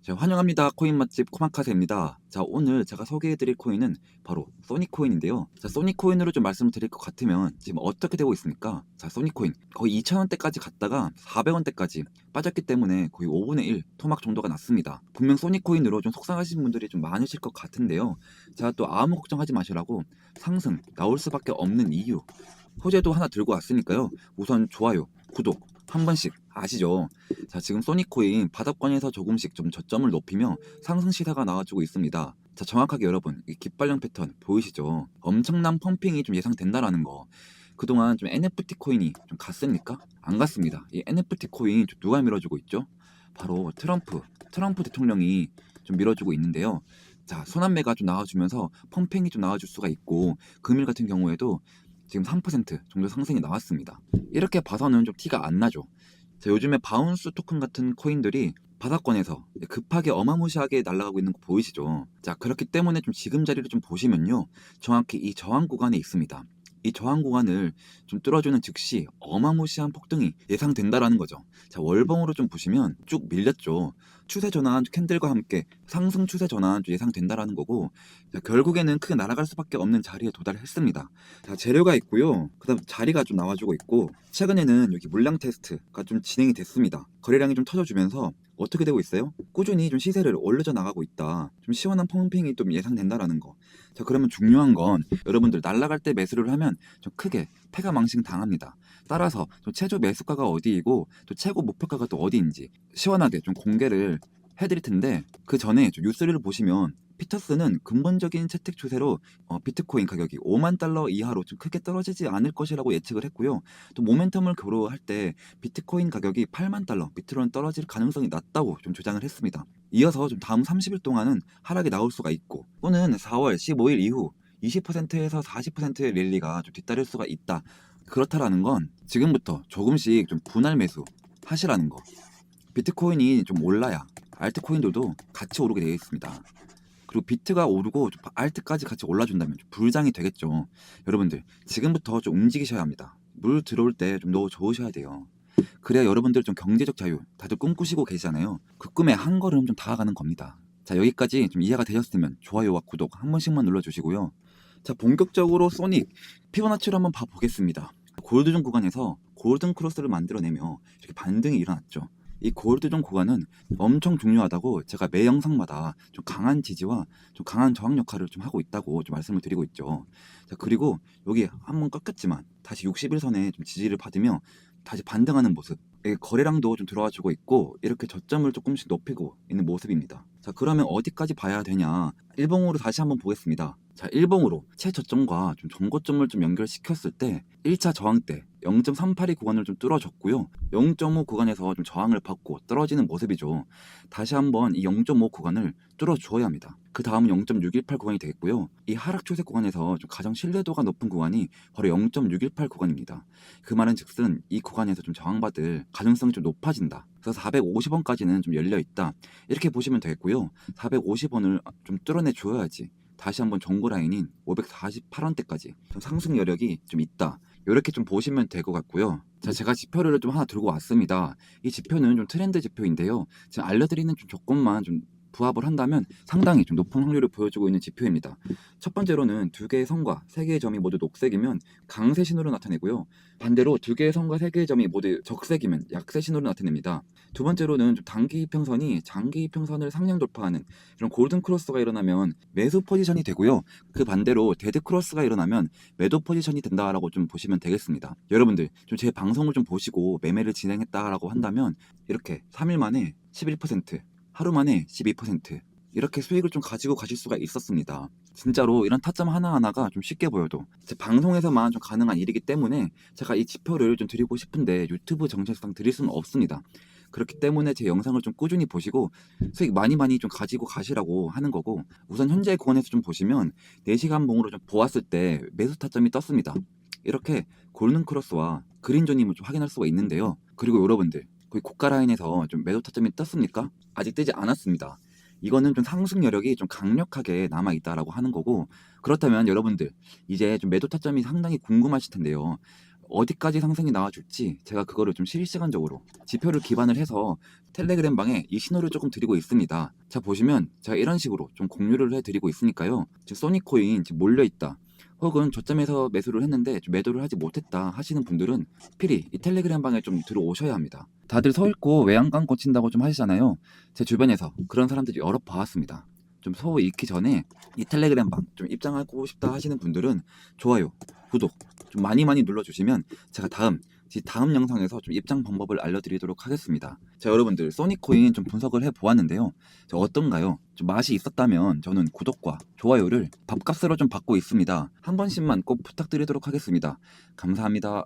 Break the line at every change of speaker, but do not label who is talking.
자, 환영합니다. 코인 맛집 코마카세입니다. 자, 오늘 제가 소개해드릴 코인은 바로 소니코인인데요. 자, 소니코인으로 좀 말씀을 드릴 것 같으면 지금 어떻게 되고 있습니까? 자, 소니코인 거의 2,000원대까지 갔다가 400원대까지 빠졌기 때문에 거의 5분의 1 토막 정도가 났습니다. 분명 소니코인으로 좀 속상하신 분들이 좀 많으실 것 같은데요. 자, 또 아무 걱정하지 마시라고 상승 나올 수밖에 없는 이유 호재도 하나 들고 왔으니까요. 우선 좋아요, 구독 한 번씩 아시죠? 자, 지금 소니코인 바닥권에서 조금씩 좀 저점을 높이며 상승 시세가 나와주고 있습니다. 자, 정확하게 여러분 이 깃발령 패턴 보이시죠? 엄청난 펌핑이 좀 예상된다라는 거. 그동안 좀 NFT 코인이 좀 갔습니까? 안 갔습니다. 이 NFT 코인 좀 누가 밀어주고 있죠? 바로 트럼프 대통령이 좀 밀어주고 있는데요. 자, 순환매가 좀 나와주면서 펌핑이 좀 나와줄 수가 있고 금일 같은 경우에도 지금 3% 정도 상승이 나왔습니다. 이렇게 봐서는 좀 티가 안 나죠. 자, 요즘에 바운스 토큰 같은 코인들이 바닥권에서 급하게 어마무시하게 날아가고 있는 거 보이시죠? 자, 그렇기 때문에 좀 지금 자리를 좀 보시면요. 정확히 이 저항 구간에 있습니다. 이 저항 구간을 좀 뚫어주는 즉시 어마무시한 폭등이 예상된다라는 거죠. 자, 월봉으로 좀 보시면 쭉 밀렸죠. 추세 전환 캔들과 함께 상승 추세 전환 예상된다라는 거고, 자, 결국에는 크게 날아갈 수밖에 없는 자리에 도달했습니다. 자, 재료가 있고요. 그다음 자리가 좀 나와주고 있고, 최근에는 여기 물량 테스트가 좀 진행이 됐습니다. 거래량이 좀 터져주면서 어떻게 되고 있어요? 꾸준히 좀 시세를 올려져 나가고 있다. 좀 시원한 펌핑이 좀 예상된다라는 거. 자, 그러면 중요한 건 여러분들 날라갈 때 매수를 하면 좀 크게 패가 망신 당합니다. 따라서 좀 최저 매수가가 어디이고 또 최고 목표가가 또 어디인지 시원하게 좀 공개를 해드릴 텐데, 그 전에 좀 뉴스를 보시면 피터스는 근본적인 채택 추세로 비트코인 가격이 5만 달러 이하로 좀 크게 떨어지지 않을 것이라고 예측을 했고요. 또 모멘텀을 고려할 때 비트코인 가격이 8만 달러 밑으로는 떨어질 가능성이 낮다고 좀 주장을 했습니다. 이어서 좀 다음 30일 동안은 하락이 나올 수가 있고, 또는 4월 15일 이후 20%에서 40%의 랠리가 좀 뒤따를 수가 있다. 그렇다라는 건 지금부터 조금씩 좀 분할 매수 하시라는 거. 비트코인이 좀 올라야 알트코인들도 같이 오르게 되어 있습니다. 그리고 비트가 오르고 알트까지 같이 올라준다면 좀 불장이 되겠죠. 여러분들 지금부터 좀 움직이셔야 합니다. 물 들어올 때 좀 너무 좋으셔야 돼요. 그래야 여러분들 좀 경제적 자유 다들 꿈꾸시고 계시잖아요. 그 꿈에 한 걸음 좀 다가가는 겁니다. 자, 여기까지 좀 이해가 되셨으면 좋아요와 구독 한 번씩만 눌러주시고요. 자, 본격적으로 소닉 피보나치로 한번 봐보겠습니다. 골드존 구간에서 골든 크로스를 만들어내며 이렇게 반등이 일어났죠. 이 골드존 구간은 엄청 중요하다고 제가 매 영상마다 좀 강한 지지와 좀 강한 저항 역할을 좀 하고 있다고 좀 말씀을 드리고 있죠. 자, 그리고 여기 한번 꺾였지만 다시 61선에 좀 지지를 받으며 다시 반등하는 모습. 거래량도 좀 들어와 주고 있고 이렇게 저점을 조금씩 높이고 있는 모습입니다. 자, 그러면 어디까지 봐야 되냐? 일봉으로 다시 한번 보겠습니다. 자, 일봉으로 최저점과 좀 전고점을 좀 연결시켰을 때 1차 저항 때 0.382 구간을 좀 뚫어줬고요. 0.5 구간에서 좀 저항을 받고 떨어지는 모습이죠. 다시 한번 이 0.5 구간을 뚫어주어야 합니다. 그 다음은 0.618 구간이 되겠고요. 이 하락 추세 구간에서 좀 가장 신뢰도가 높은 구간이 바로 0.618 구간입니다. 그 말은 즉슨 이 구간에서 좀 저항받을 가능성이 좀 높아진다. 그래서 450원까지는 좀 열려 있다. 이렇게 보시면 되겠고요. 450원을 좀 뚫어내 줘야지 다시 한번 정고 라인인 548원대까지 좀 상승 여력이 좀 있다. 이렇게 좀 보시면 될 것 같고요. 자, 제가 지표를 좀 하나 들고 왔습니다. 이 지표는 좀 트렌드 지표인데요. 지금 알려드리는 좀 조건만 좀 부합을 한다면 상당히 좀 높은 확률을 보여주고 있는 지표입니다. 첫 번째로는 두 개의 선과 세 개의 점이 모두 녹색이면 강세 신호로 나타내고요. 반대로 두 개의 선과 세 개의 점이 모두 적색이면 약세 신호로 나타냅니다. 두 번째로는 좀 단기 이평선이 장기 이평선을 상향 돌파하는 이런 골든 크로스가 일어나면 매수 포지션이 되고요. 그 반대로 데드 크로스가 일어나면 매도 포지션이 된다라고 좀 보시면 되겠습니다. 여러분들 좀 제 방송을 좀 보시고 매매를 진행했다라고 한다면 이렇게 3일 만에 11%, 하루 만에 12% 이렇게 수익을 좀 가지고 가실 수가 있었습니다. 진짜로 이런 타점 하나하나가 좀 쉽게 보여도 제 방송에서만 좀 가능한 일이기 때문에 제가 이 지표를 좀 드리고 싶은데 유튜브 정체성 드릴 수는 없습니다. 그렇기 때문에 제 영상을 좀 꾸준히 보시고 수익 많이 좀 가지고 가시라고 하는 거고, 우선 현재 구간에서 좀 보시면 4시간 봉으로 좀 보았을 때 매수 타점이 떴습니다. 이렇게 골든 크로스와 그린존임을 좀 확인할 수가 있는데요. 그리고 여러분들 거의 고가 라인에서 좀 매도 타점이 떴습니까? 아직 뜨지 않았습니다. 이거는 좀 상승 여력이 좀 강력하게 남아 있다라고 하는 거고, 그렇다면 여러분들 이제 좀 매도 타점이 상당히 궁금하실 텐데요. 어디까지 상승이 나와줄지 제가 그거를 좀 실시간적으로 지표를 기반을 해서 텔레그램 방에 이 신호를 조금 드리고 있습니다. 자, 보시면 제가 이런 식으로 좀 공유를 해드리고 있으니까요. 지금 소니코인 지금 몰려있다, 혹은 저점에서 매수를 했는데 좀 매도를 하지 못했다 하시는 분들은 필히 이 텔레그램 방에 좀 들어오셔야 합니다. 다들 서 읽고 외양간 고친다고 좀 하시잖아요. 제 주변에서 그런 사람들이 여러 봐왔습니다. 좀 서 읽기 전에 이 텔레그램 방 좀 입장하고 싶다 하시는 분들은 좋아요, 구독 좀 많이 눌러주시면 제가 다음 영상에서 좀 입장 방법을 알려드리도록 하겠습니다. 자, 여러분들 소니코인 좀 분석을 해보았는데요. 자, 어떤가요? 좀 맛이 있었다면 저는 구독과 좋아요를 밥값으로 좀 받고 있습니다. 한 번씩만 꼭 부탁드리도록 하겠습니다. 감사합니다.